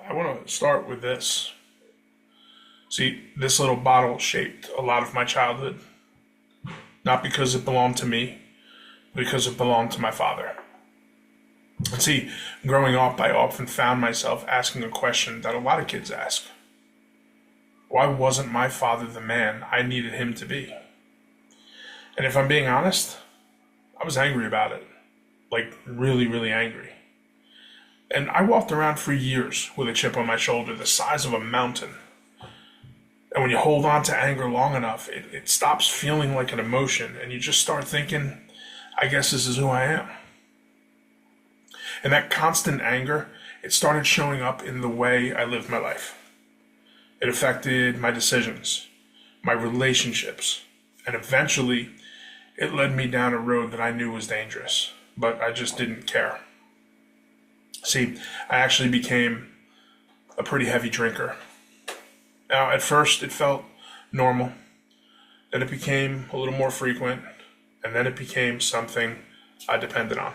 I want to start with this. See, this little bottle shaped a lot of my childhood, not because it belonged to me, but because it belonged to my father. And see, growing up, I often found myself asking a question that a lot of kids ask. Why wasn't my father the man I needed him to be? And if I'm being honest, I was angry about it. Like, really, really angry. And I walked around for years with a chip on my shoulder the size of a mountain. And when you hold on to anger long enough, it stops feeling like an emotion, and you just start thinking, I guess this is who I am. And that constant anger, it started showing up in the way I lived my life. It affected my decisions, my relationships, and eventually it led me down a road that I knew was dangerous, but I just didn't care. See, I actually became a pretty heavy drinker. Now, at first it felt normal, then it became a little more frequent, and then it became something I depended on.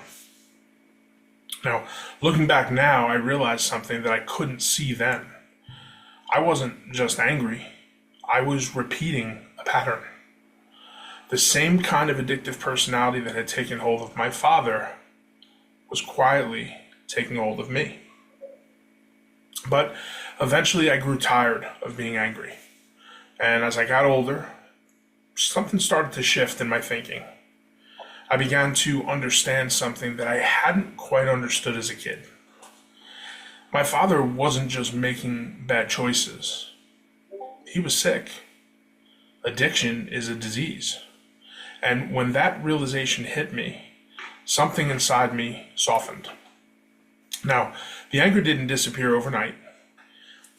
Now, looking back now, I realized something that I couldn't see then. I wasn't just angry, I was repeating a pattern. The same kind of addictive personality that had taken hold of my father was quietly taking hold of me. But eventually I grew tired of being angry. And as I got older, something started to shift in my thinking. I began to understand something that I hadn't quite understood as a kid. My father wasn't just making bad choices. He was sick. Addiction is a disease. And when that realization hit me, something inside me softened. Now, the anger didn't disappear overnight,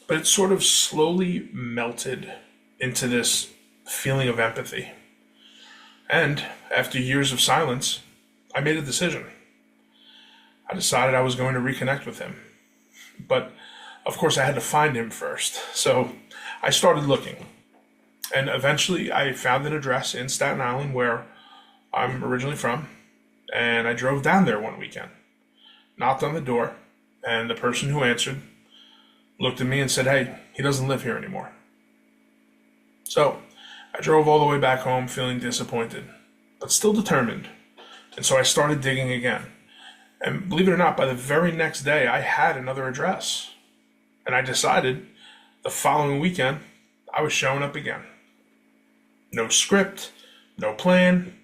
but it sort of slowly melted into this feeling of empathy. And after years of silence, I made a decision. I decided I was going to reconnect with him. But of course, I had to find him first. So I started looking. And eventually, I found an address in Staten Island where I'm originally from. And I drove down there one weekend, knocked on the door, and the person who answered looked at me and said, "Hey, he doesn't live here anymore." So I drove all the way back home feeling disappointed, but still determined. And so I started digging again. And believe it or not, by the very next day, I had another address. And I decided the following weekend, I was showing up again. No script, no plan,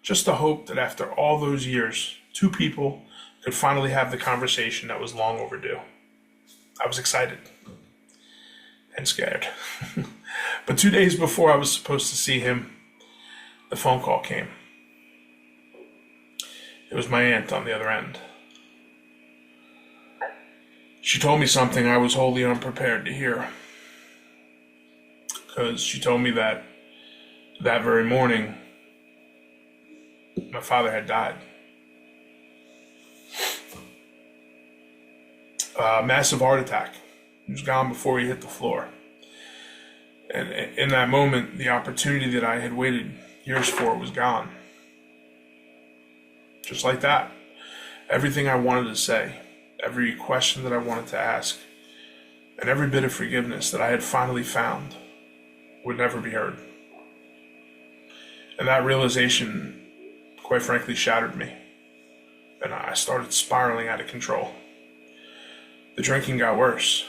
just the hope that after all those years, two people could finally have the conversation that was long overdue. I was excited and scared. But 2 days before I was supposed to see him, the phone call came. It was my aunt on the other end. She told me something I was wholly unprepared to hear. Because she told me that very morning, my father had died. A massive heart attack. He was gone before he hit the floor. And in that moment, the opportunity that I had waited years for was gone. Just like that. Everything I wanted to say, every question that I wanted to ask, and every bit of forgiveness that I had finally found would never be heard. And that realization, quite frankly, shattered me. And I started spiraling out of control. The drinking got worse.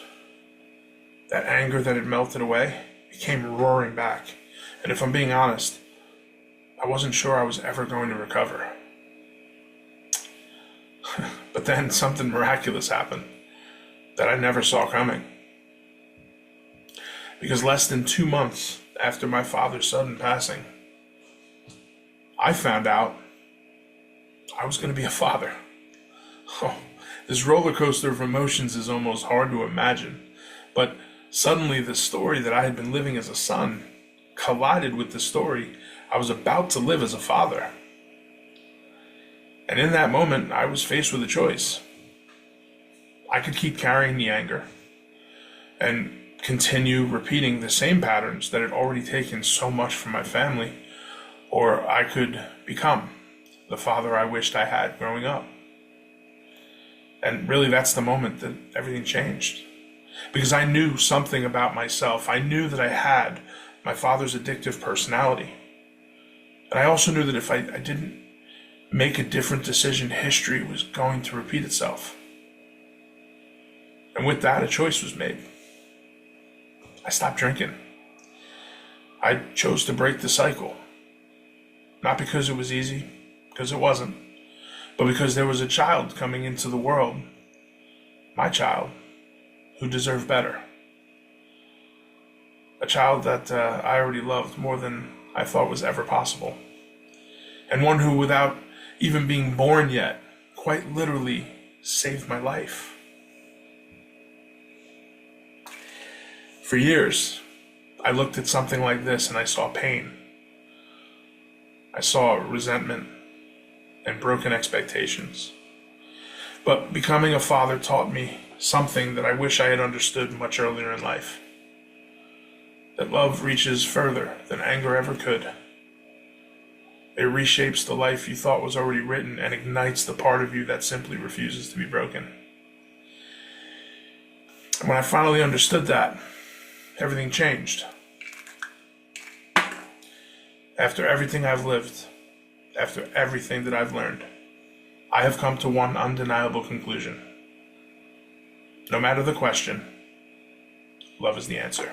That anger that had melted away came roaring back. And if I'm being honest, I wasn't sure I was ever going to recover. But then something miraculous happened that I never saw coming. Because less than 2 months after my father's sudden passing, I found out I was going to be a father. Oh, this roller coaster of emotions is almost hard to imagine. But suddenly the story that I had been living as a son collided with the story I was about to live as a father. And in that moment, I was faced with a choice. I could keep carrying the anger and continue repeating the same patterns that had already taken so much from my family, or I could become the father I wished I had growing up. And really, that's the moment that everything changed. because I knew something about myself. I knew that I had my father's addictive personality. And I also knew that if I didn't make a different decision, history was going to repeat itself. And with that, a choice was made. I stopped drinking. I chose to break the cycle. Not because it was easy, because it wasn't, but because there was a child coming into the world, my child, who deserved better. A child that I already loved more than I thought was ever possible. And one who, without even being born yet, quite literally saved my life. For years, I looked at something like this and I saw pain. I saw resentment and broken expectations. But becoming a father taught me something that I wish I had understood much earlier in life. That love reaches further than anger ever could. It reshapes the life you thought was already written and ignites the part of you that simply refuses to be broken. And when I finally understood that, everything changed. After everything I've lived, after everything that I've learned, I have come to one undeniable conclusion. No matter the question, love is the answer.